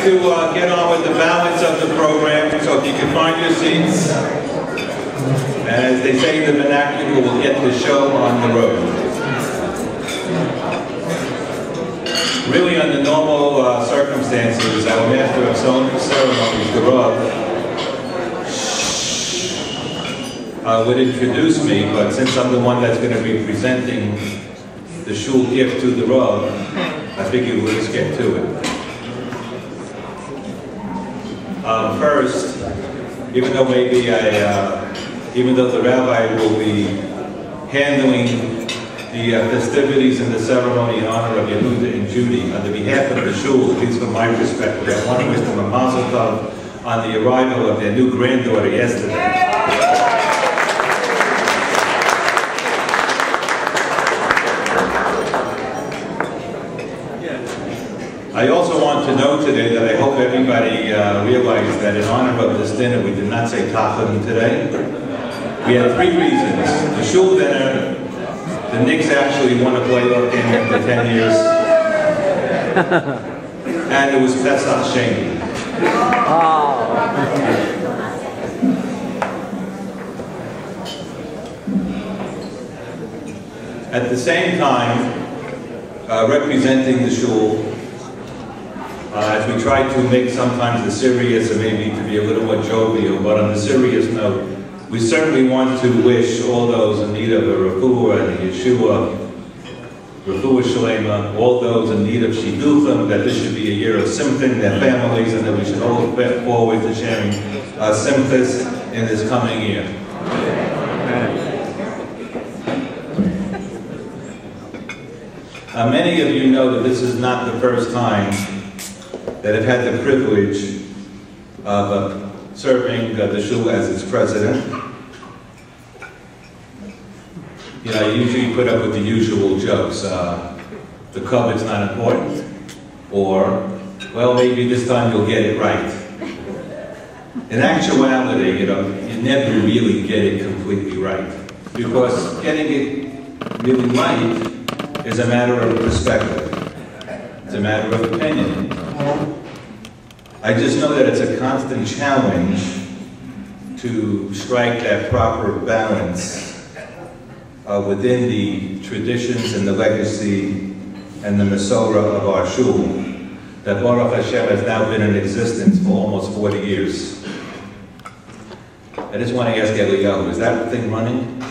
to get on with the balance of the program, so if you can find your seats. And as they say in the vernacular, we'll get the show on the road. Really, under normal circumstances, our master of ceremonies, the Rabbi, would introduce me, but since I'm the one that's going to be presenting the shul gift to the Rabbi, I figured we'll just get to it. First, even though the Rabbi will be handling the festivities and the ceremony in honor of Yehuda and Judi, on the behalf of the shul, at least from my perspective, I want to wish them a mazel tov on the arrival of their new granddaughter yesterday. I also want to note today that I hope everybody realized that in honor of this dinner, we did not say tachanun today. We had 3 reasons. The shul dinner, the Knicks actually won a playoff game after 10 years, and it was Pesach Sheni. At the same time, representing the shul, as we try to make sometimes the serious and maybe to be a little more jovial, but on the serious note, we certainly want to wish all those in need of a refuah and a Yeshua, refuah shalema, all those in need of shidduchim, that this should be a year of simcha in their families, and that we should all look forward to sharing simchas in this coming year. Many of you know that this is not the first time that I've had the privilege of serving the shul as its president. You know, I usually put up with the usual jokes. The covet's not important, or, well, maybe this time you'll get it right. In actuality, you know, you never really get it completely right, because getting it really right is a matter of perspective. It's a matter of opinion. I just know that it's a constant challenge to strike that proper balance within the traditions and the legacy and the Masorah of our shul that Baruch Hashem has now been in existence for almost 40 years. I just want to ask Eliezri, is that thing running?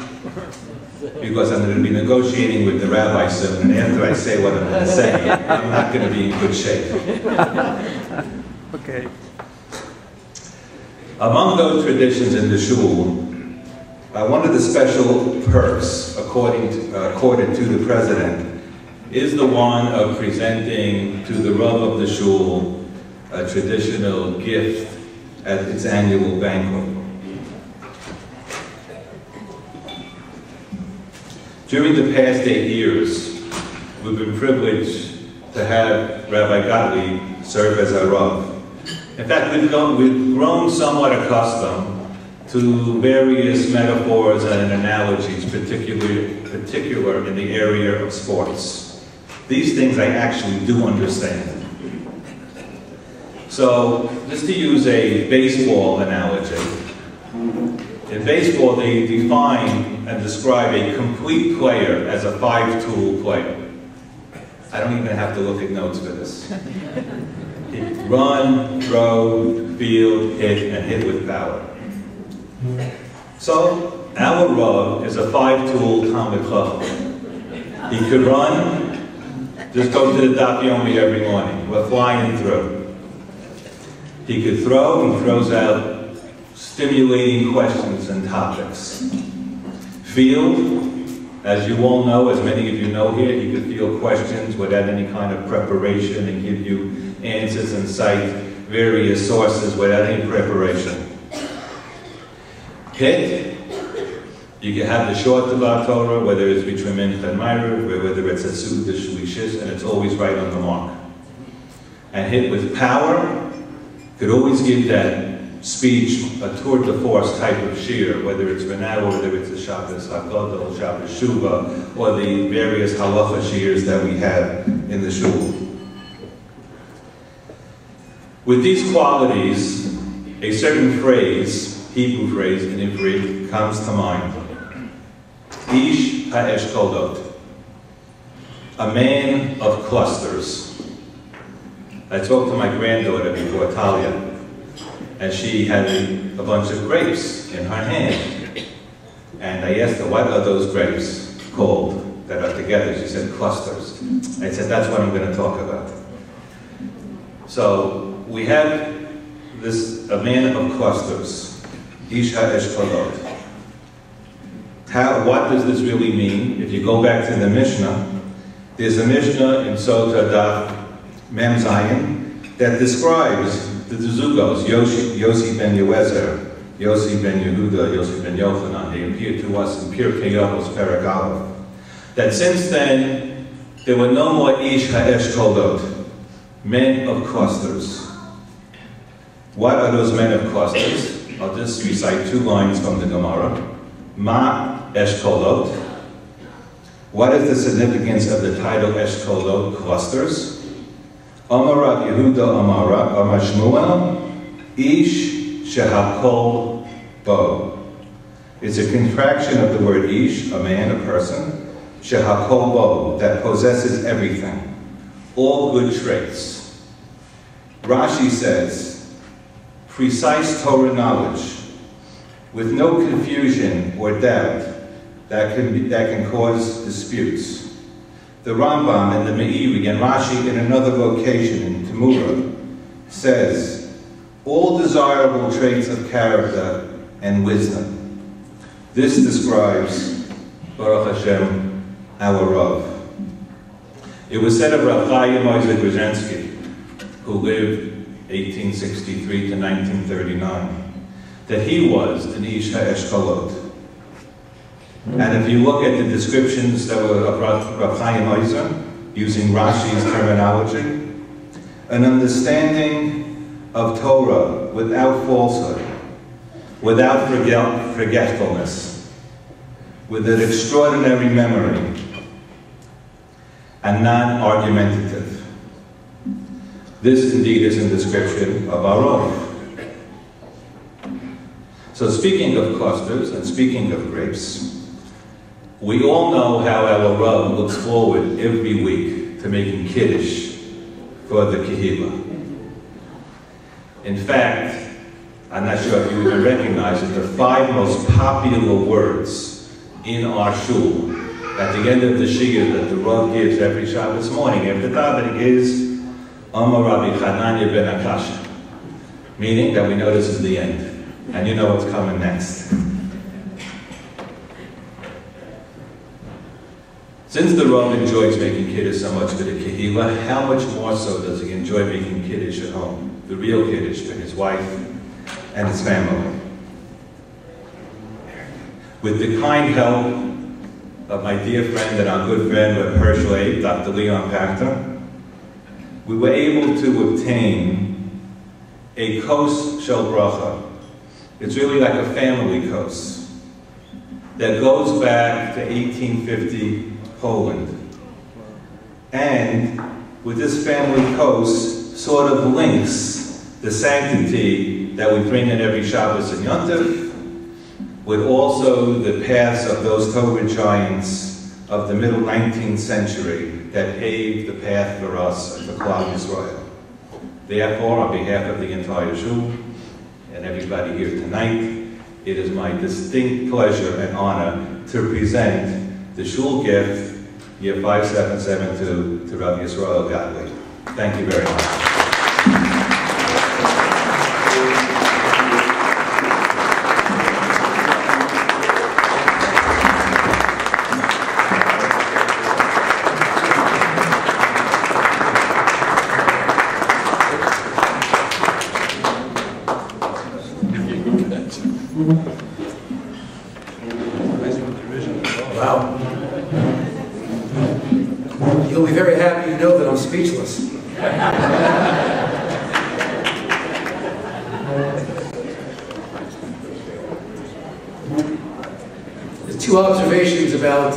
Because I'm going to be negotiating with the Rabbi soon, and after I say what I'm going to say, I'm not going to be in good shape. Okay. Among those traditions in the shul, one of the special perks accorded to the president is the one of presenting to the Rav of the shul a traditional gift at its annual banquet. During the past 8 years, we've been privileged to have Rabbi Gottlieb serve as our Rav. In fact, we've grown somewhat accustomed to various metaphors and analogies, particular in the area of sports. These things I actually do understand. So, just to use a baseball analogy, in baseball they define and describe a complete player as a 5-tool player. I don't even have to look at notes for this. Run, throw, field, hit, and hit with power. So, our Rav is a 5-tool Talmid Chacham. He could run, just go to the Daf Yomi every morning. We're flying through. He could throw, he throws out stimulating questions and topics. Field, as you all know, as many of you know here, he could field questions without any kind of preparation and give you answers and cite various sources without any preparation. Hit, you can have the short Devar Torah, whether it's between Mincha and Ma'ariv, whether it's a Suda Shlishis, and it's always right on the mark. And hit with power, could always give that speech a tour de force type of shir, whether it's Renau, whether it's the Shabbos Hagadol, Shabbos Shuvah, or the various halacha shirs that we have in the shul. With these qualities, a certain phrase, Hebrew phrase in Ivrit, comes to mind. Ish ha'eshkolot, a man of clusters. I talked to my granddaughter before, Talia, and she had a bunch of grapes in her hand. And I asked her, what are those grapes called that are together? She said, clusters. I said, that's what I'm going to talk about. So we have a man of clusters, Ish ha'eshkolot. What does this really mean? If you go back to the Mishnah, there's a Mishnah in Sota Daf Mem Zayin that describes the Zugos, Yossi ben Yehuda, Yossi ben Yehuda, Yossi ben Yochanan. They appear to us in Pirkei Avos Perek Aleph. That since then, there were no more Ish ha'eshkolot, men of clusters. What are those men of clusters? I'll just recite 2 lines from the Gemara. Ma eshkolot. What is the significance of the title eshkolot, clusters? Amar Rabbi Yehuda Amar Shmuel, Ish shehakol bo. It's a contraction of the word Ish, a man, a person, shehakol bo, that possesses everything, all good traits. Rashi says, precise Torah knowledge, with no confusion or doubt that can cause disputes. The Rambam and the Meiri and Rashi in another location in Temura says, all desirable traits of character and wisdom. This describes, Baruch Hashem, our Rav. It was said of Rav Chaim Isaac Brzezinski, who lived 1863 to 1939, that he was an Ish ha'eshkolot. And if you look at the descriptions that were of Rav Chaim Isaac, using Rashi's terminology, an understanding of Torah without falsehood, without forgetfulness, with an extraordinary memory, and non-argumentative. This indeed is a description of our own. So speaking of clusters and speaking of grapes, we all know how our Rav looks forward every week to making Kiddush for the Kehillah. In fact, I'm not sure if you even recognize it, the 5 most popular words in our shul at the end of the shir that the Rav gives every Shabbos morning after davening is Amar Rabbi Chananya ben Akasha, meaning that we know this is the end. And you know what's coming next. Since the Rav enjoys making Kiddush so much for the Kehillah, how much more so does he enjoy making Kiddush at home? The real Kiddush for his wife and his family. With the kind help of my dear friend and our good friend, Reb Hershel Abe, Dr. Leon Pachter, we were able to obtain a kos shel bracha. It's really like a family kos that goes back to 1850 Poland. And with this family kos sort of links the sanctity that we bring in every Shabbos and Yom Tov with also the paths of those Torah giants of the middle 19th century that paved the path for us and for Klal Yisrael. Therefore, on behalf of the entire shul and everybody here tonight, it is my distinct pleasure and honor to present the shul gift, year 5772, to Rabbi Yisrael Gottlieb. Thank you very much. Wow. You'll be very happy to know that I'm speechless. There's 2 observations about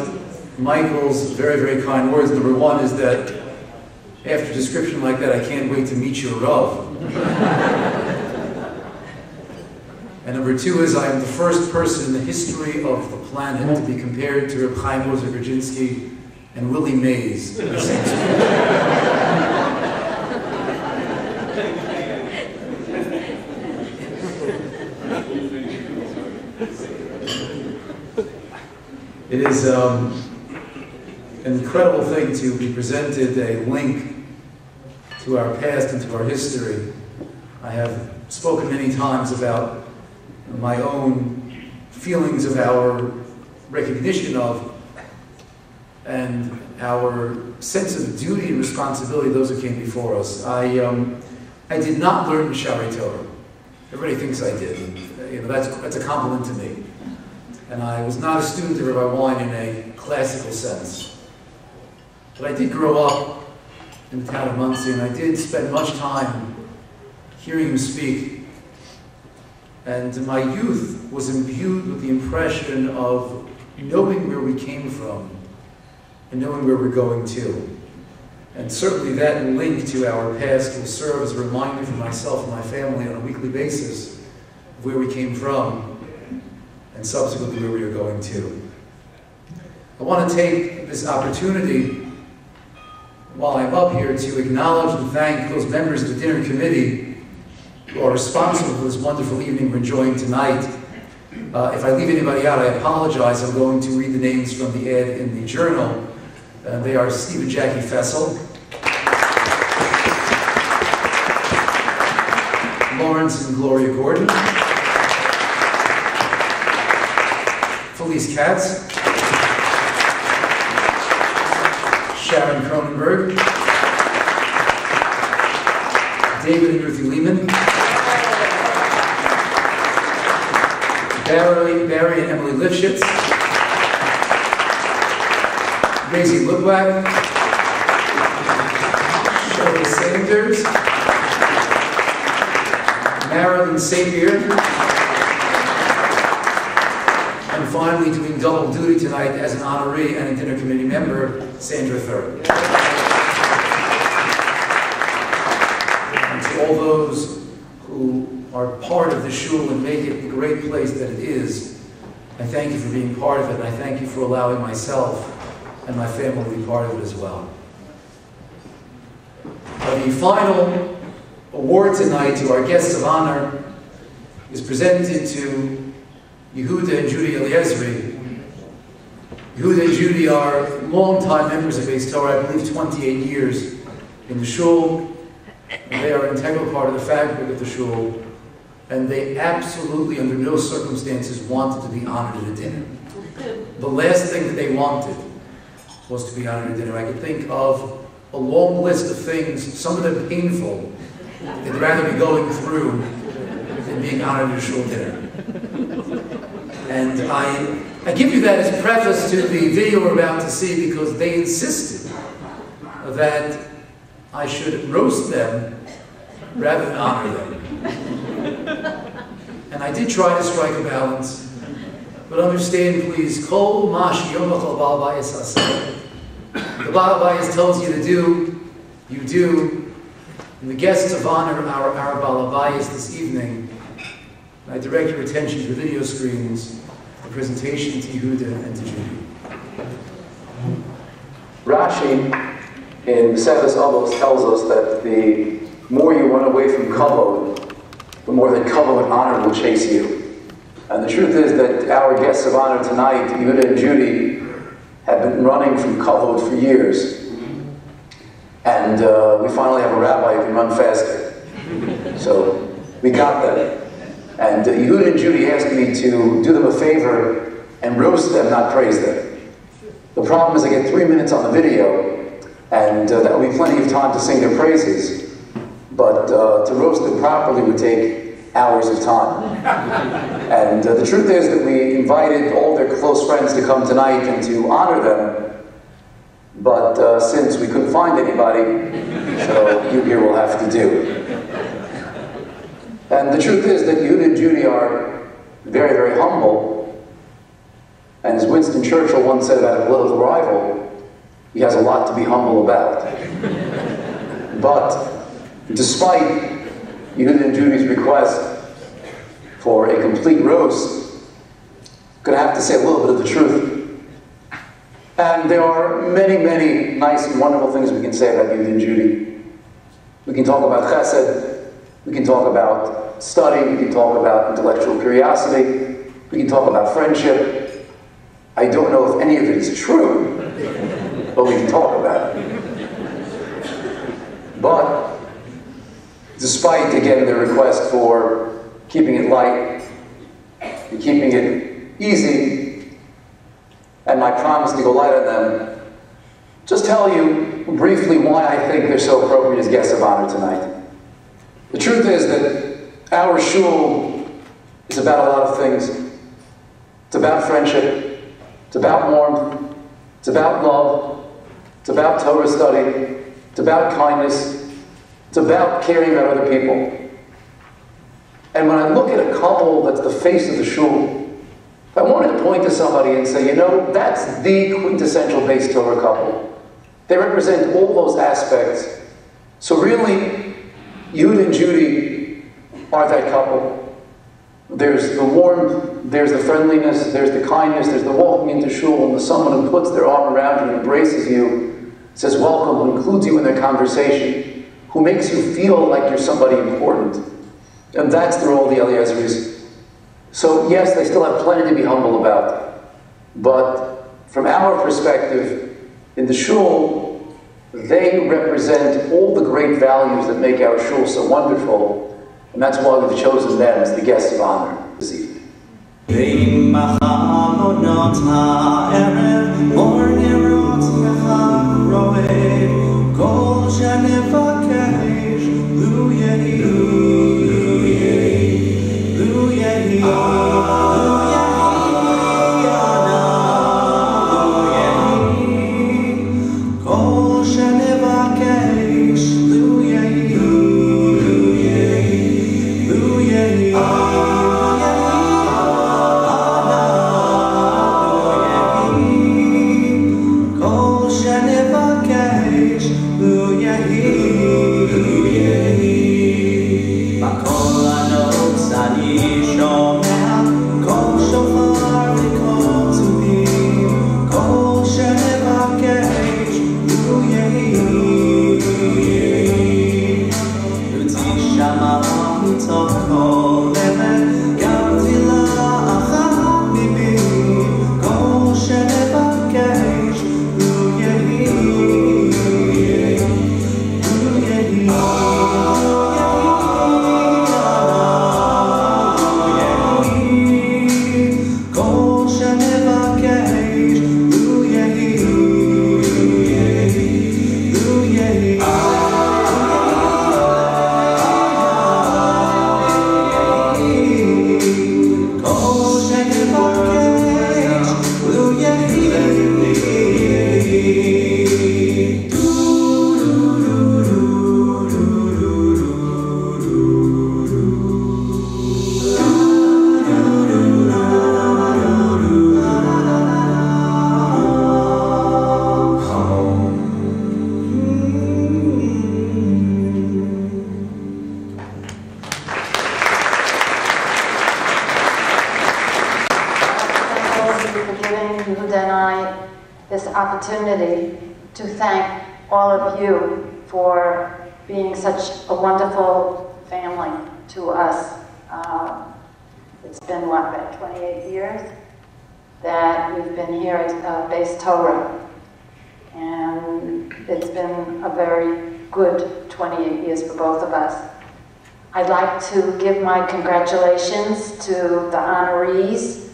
Michael's very, very kind words. Number 1 is that after a description like that, I can't wait to meet your Rav. And number two is I am the first person in the history of the planet to be compared to Reb Chaim Ozer-Grodzinski and Willie Mays in the same speech. It is an incredible thing to be presented a link to our past and to our history. I have spoken many times about my own feelings of our recognition of and our sense of duty and responsibility of those who came before us. I did not learn Shari Torah. Everybody thinks I did. You know, that's a compliment to me. And I was not a student of Rabbi Wein in a classical sense. But I did grow up in the town of Monsey, and I did spend much time hearing him speak. And my youth was imbued with the impression of knowing where we came from and knowing where we're going to. And certainly that link to our past will serve as a reminder for myself and my family on a weekly basis of where we came from and subsequently where we are going to. I want to take this opportunity while I'm up here to acknowledge and thank those members of the dinner committee who are responsible for this wonderful evening we're enjoying tonight. If I leave anybody out, I apologize. I'm going to read the names from the ad in the journal. They are Steve and Jackie Fessel, Lawrence and Gloria Gordon, Felice Katz, Sharon Cronenberg, David and Ruthie Lehman, Barry and Emily Lifshitz, Daisy Ludwig, Shirley Sanders, Marilyn Sapier, and finally doing double duty tonight as an honoree and a dinner committee member, Sandra Thurr. And to all those who are part of the shul and make it the great place that it is, I thank you for being part of it, and I thank you for allowing myself and my family to be part of it as well. The final award tonight to our guests of honor is presented to Yehuda and Judi Eliezri. Yehuda and Judi are longtime members of Bais Torah, I believe 28 years in the shul. And they are an integral part of the fabric of the shul. And they absolutely, under no circumstances, wanted to be honored at a dinner. The last thing that they wanted was to be honored at dinner. I could think of a long list of things, some of them painful, that they'd rather be going through than being honored at a shul dinner. And I give you that as a preface to the video we're about to see because they insisted that I should roast them rather than honor them. And I did try to strike a balance, but understand please, Kol Mash Yomachal Baal Bayis Aseh. The Baal Bayis tells you to do, you do. And the guests of honor, our Baal Bayis this evening, I direct your attention to the video screens, the presentation to Yehuda and to Judi. Rashi in Seves Avos tells us that the more you run away from kavod, the more that kavod and honor will chase you. And the truth is that our guests of honor tonight, Yehuda and Judi, have been running from kavod for years. And we finally have a rabbi who can run faster. So we got that. And Yehuda and Judi asked me to do them a favor and roast them, not praise them. The problem is I get 3 minutes on the video, and that will be plenty of time to sing their praises. But to roast them properly would take hours of time. And the truth is that we invited all their close friends to come tonight and to honor them. But since we couldn't find anybody, so you here will have to do. And the truth is that Yehuda and Judi are very, very humble. And as Winston Churchill once said about a political rival, he has a lot to be humble about. But despite Yehuda and Judi's request for a complete roast, I'm going to have to say a little bit of the truth. And there are many, many nice and wonderful things we can say about Yehuda and Judi. We can talk about chesed, we can talk about study, we can talk about intellectual curiosity, we can talk about friendship. I don't know if any of it is true, but we can talk about it. But despite, again, their request for keeping it light and keeping it easy, and my promise to go light on them, just tell you briefly why I think they're so appropriate as guests of honor tonight. The truth is that our shul is about a lot of things. It's about friendship, it's about warmth, it's about love, it's about Torah study, it's about kindness, it's about caring about other people. And when I look at a couple that's the face of the shul, if I wanted to point to somebody and say, you know, that's the quintessential Bais Torah couple. They represent all those aspects. So really, Yehuda and Judi are that couple. There's the warmth, there's the friendliness, there's the kindness, there's the walking into shul, and the someone who puts their arm around you and embraces you, says welcome, who includes you in their conversation, who makes you feel like you're somebody important. And that's the role of the Eliezris. So yes, they still have plenty to be humble about. But from our perspective, in the shul, they represent all the great values that make our shul so wonderful. And that's why we've chosen them as the guests of honor this evening. Opportunity to thank all of you for being such a wonderful family to us. It's been, what, about 28 years that we've been here at Bais Torah. And it's been a very good 28 years for both of us. I'd like to give my congratulations to the honorees,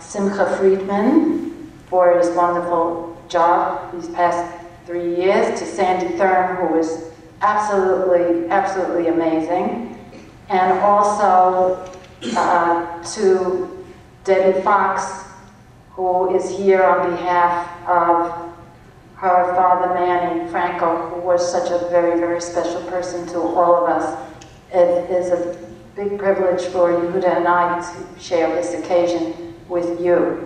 Simcha Friedman, for his wonderful job these past 3 years, to Sandy Thurm, who was absolutely, absolutely amazing, and also to Debbie Fox, who is here on behalf of her father, Manny Franco, who was such a very, very special person to all of us. It is a big privilege for Yehuda and I to share this occasion with you.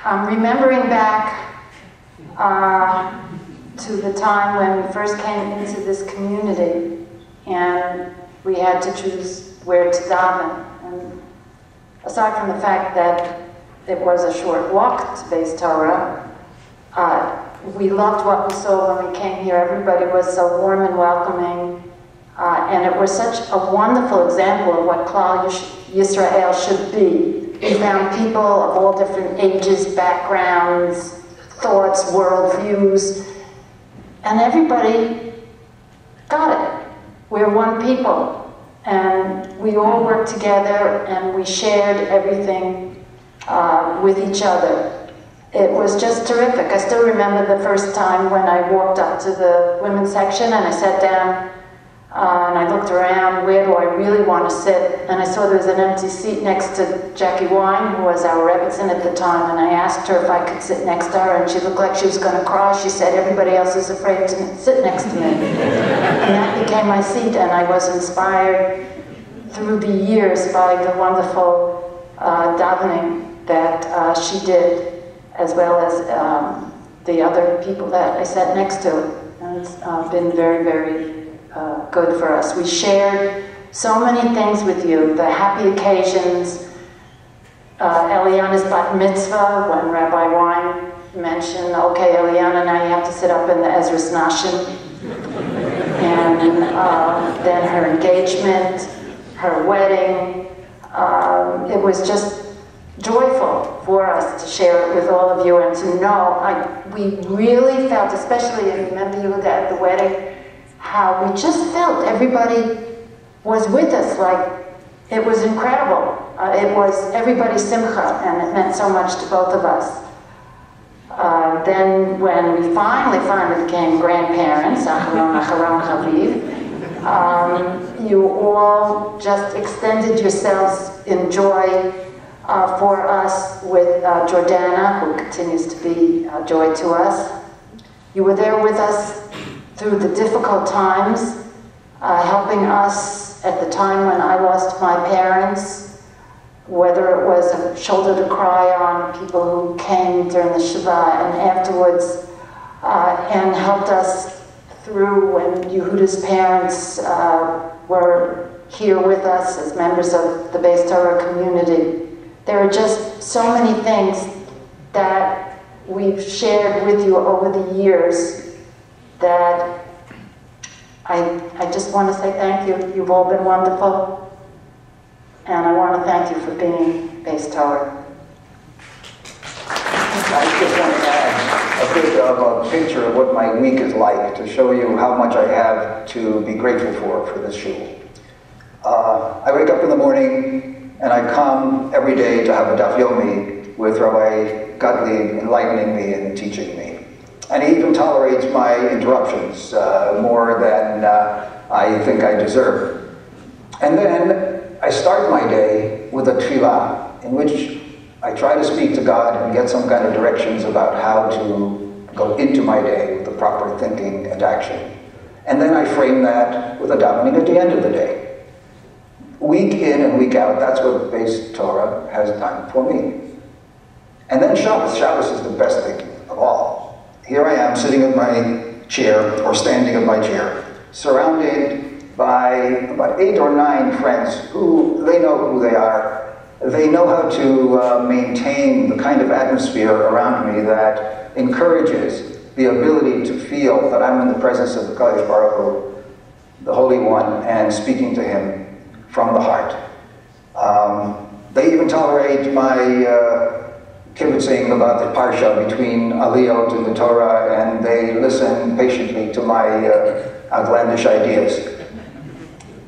I'm remembering back to the time when we first came into this community and we had to choose where to daven. And aside from the fact that it was a short walk to Bais Torah, we loved what we saw when we came here. Everybody was so warm and welcoming, and it was such a wonderful example of what Klal Yisrael should be. We found people of all different ages, backgrounds, thoughts, worldviews, and everybody got it. We're one people, and we all worked together, and we shared everything with each other. It was just terrific. I still remember the first time when I walked up to the women's section and I sat down and I looked around, where do I really want to sit? And I saw there was an empty seat next to Jackie Wine, who was our Rebbitzin at the time, and I asked her if I could sit next to her, and she looked like she was going to cry. She said, everybody else is afraid to sit next to me. And that became my seat, and I was inspired through the years by the wonderful davening that she did, as well as the other people that I sat next to. And it's been very, very good for us. We shared so many things with you, the happy occasions, Eliana's bat mitzvah, when Rabbi Wine mentioned, okay, Eliana, now you have to sit up in the Ezra's Nashim. And then her engagement, her wedding. It was just joyful for us to share it with all of you and to know, we really felt, especially, I remember Yehuda at the wedding, how we just felt everybody was with us, like it was incredible. It was everybody's simcha, and it meant so much to both of us. Then when we finally became grandparents, Acharon Chaviv, you all just extended yourselves in joy for us with Jordana, who continues to be a joy to us. You were there with us through the difficult times, helping us at the time when I lost my parents, whether it was a shoulder to cry on, people who came during the Shiva and afterwards, and helped us through when Yehuda's parents were here with us as members of the Bais Torah community. There are just so many things that we've shared with you over the years that I just want to say thank you. You've all been wonderful. And I want to thank you for being Bais Torah. I just want to add a bit of a picture of what my week is like to show you how much I have to be grateful for this shul. I wake up in the morning and I come every day to have a daf yomi with Rabbi Gottlieb enlightening me and teaching me. And he even tolerates my interruptions more than I think I deserve. And then I start my day with a tefillah in which I try to speak to God and get some kind of directions about how to go into my day with the proper thinking and action. And then I frame that with a davening at the end of the day. Week in and week out, that's what Bais Torah has done for me. And then Shabbos. Shabbos is the best thing of all. Here I am sitting in my chair, or standing in my chair, surrounded by about 8 or 9 friends who, they know who they are. They know how to maintain the kind of atmosphere around me that encourages the ability to feel that I'm in the presence of the Kadosh Baruch Hu, the Holy One, and speaking to Him from the heart. They even tolerate my kibbutzing about the parsha between aliyot in the Torah, and they listen patiently to my outlandish ideas.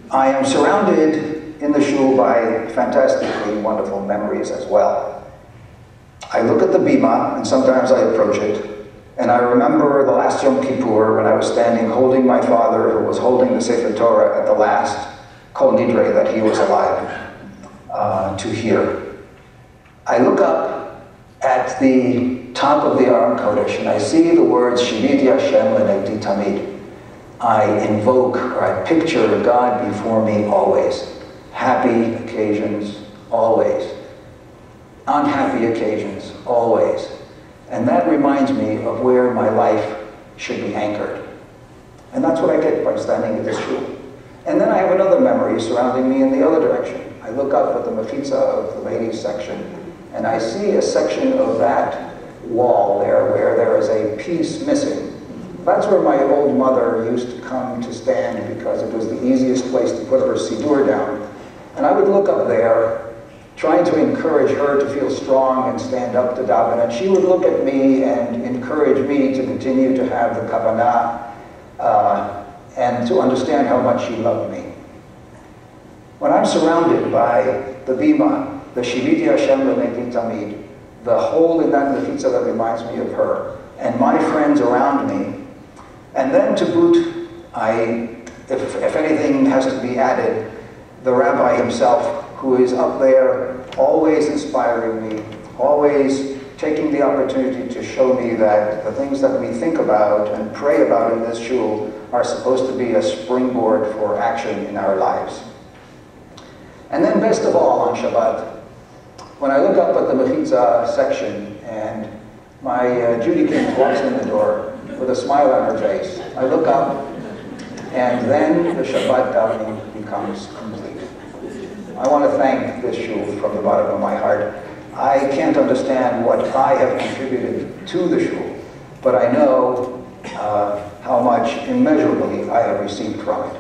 I am surrounded in the shul by fantastically wonderful memories as well. I look at the bima, and sometimes I approach it, and I remember the last Yom Kippur when I was standing holding my father, who was holding the Sefer Torah at the last Kol Nidre that he was alive to hear. I look up at the top of the Aron Kodesh, and I see the words Shiviti Hashem Lenegdi Tamid. I invoke, or I picture God before me always. Happy occasions, always. Unhappy occasions, always. And that reminds me of where my life should be anchored. And that's what I get by standing at this shul. And then I have another memory surrounding me in the other direction. I look up at the mechitza of the ladies section, and I see a section of that wall there where there is a piece missing. That's where my old mother used to come to stand because it was the easiest place to put her siddur down. And I would look up there, trying to encourage her to feel strong and stand up to daven, and she would look at me and encourage me to continue to have the kavanah and to understand how much she loved me. When I'm surrounded by the bima, the Shiviti Hashem L'Negdi Tamid, the hole in that mechitza that reminds me of her, and my friends around me, and then to boot, if anything has to be added, the rabbi himself, who is up there always inspiring me, always taking the opportunity to show me that the things that we think about and pray about in this shul are supposed to be a springboard for action in our lives. And then best of all on Shabbat, when I look up at the mechitza section and my Judi walks in the door with a smile on her face, I look up and then the Shabbat davening becomes complete. I want to thank this shul from the bottom of my heart. I can't understand what I have contributed to the shul, but I know how much immeasurably I have received from it.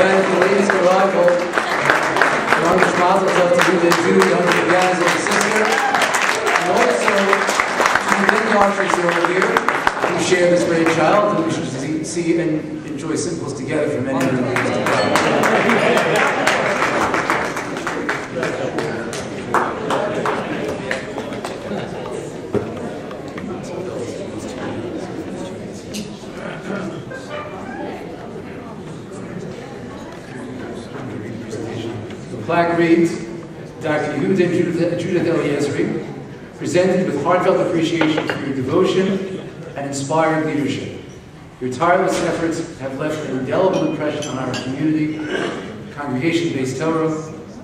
That is the latest arrival. One of the sponsors of Judi, one of the guys and sister, and also to the many archers who are here who share this great child, and we should see and enjoy symbols together for many years to come. The plaque reads, Dr. Yehuda and Judith Eliezri, presented with heartfelt appreciation for your devotion and inspired leadership. Your tireless efforts have left an indelible impression on our community. Congregation Bais Torah,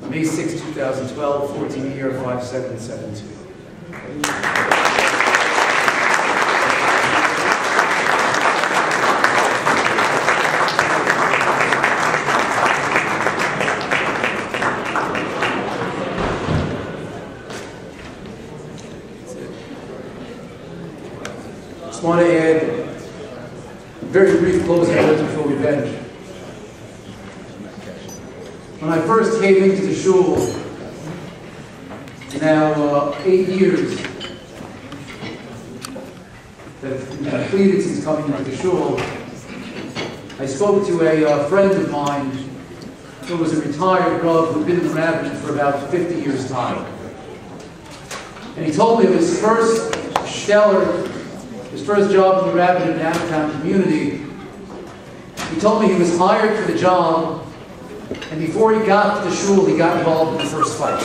May 6, 2012, 14 year 5772. I want to add a very brief closing words before we bench. When I first came into the shul, now 8 years that have completed since coming into the shul, I spoke to a friend of mine who was a retired Rav who had been in the rabbinate for about 50 years' time. And he told me of his first job in the rabbinate in the out-of-town community. He told me he was hired for the job, and before he got to the shul, he got involved in the first fight.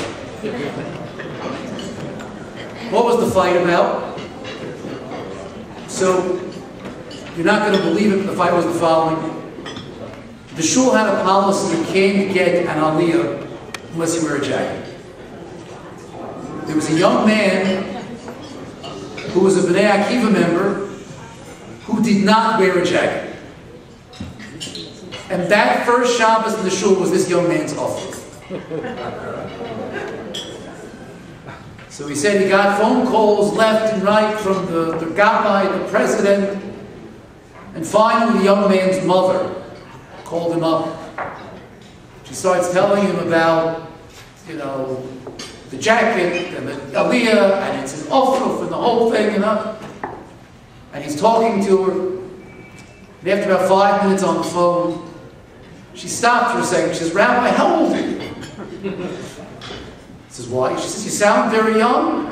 What was the fight about? So, you're not going to believe it, but the fight was the following. The shul had a policy you can't get an aliyah unless you wear a jacket. There was a young man who was a Bnei Akiva member who did not wear a jacket. And that first Shabbos in the shul was this young man's office. So he said he got phone calls left and right from the Rabbi, the president, and finally the young man's mother called him up. She starts telling him about, the jacket and the aliyah, and it's an ofruf and the whole thing, And he's talking to her. And after about 5 minutes on the phone, she stopped for a second. She says, "Rabbi, how old are you?" He says, "Why?" She says, "You sound very young."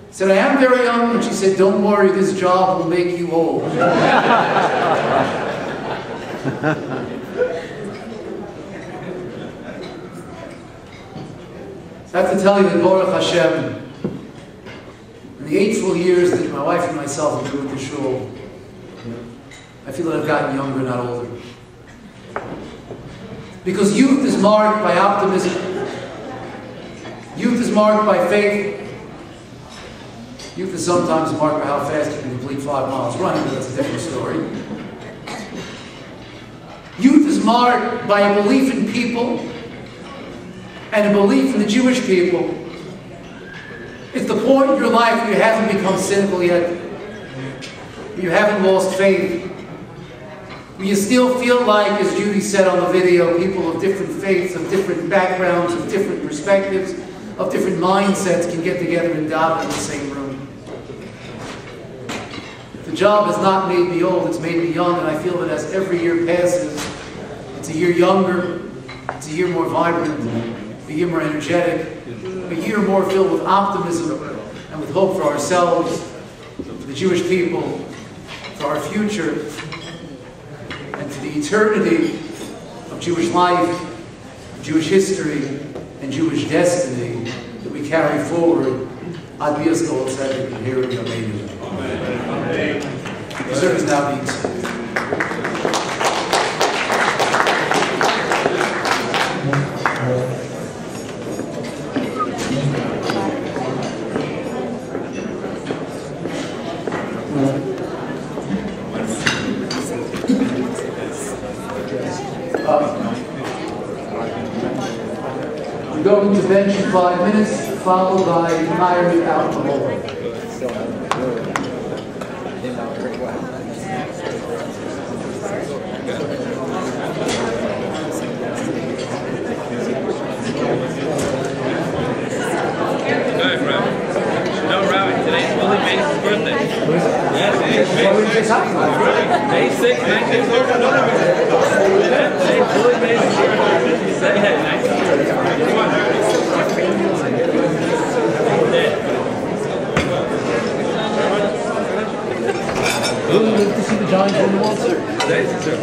He said, "I am very young." And she said, "Don't worry, this job will make you old." I have to tell you that Baruch Hashem, in the 8 full years that my wife and myself have been with the shul, I feel that I've gotten younger, not older. Because youth is marked by optimism. Youth is marked by faith. Youth is sometimes marked by how fast you can complete 5 miles running, but that's a different story. Youth is marked by a belief in people and a belief in the Jewish people. It's the point in your life where you haven't become cynical yet, where you haven't lost faith, where you still feel like, as Judi said on the video, people of different faiths, of different backgrounds, of different perspectives, of different mindsets can get together and daven in the same room. The job has not made me old, it's made me young, and I feel that as every year passes, it's a year younger, it's a year more vibrant, a year more energetic, a year more filled with optimism and with hope for ourselves, for the Jewish people, for our future, and for the eternity of Jewish life, Jewish history, and Jewish destiny that we carry forward. Ad Bias Kol Tzedek and here in Yameinu. Amen. The service now being saved. We're going to bench in 5 minutes, followed by retirement out the hall. Today's Willie Mays' birthday. Yes, today's Mays' birthday. May 6th, 1941. Today's Willie Mays' birthday. Say hey, 1941. Willie, you to see the Giants win the World Series? Today's, sir.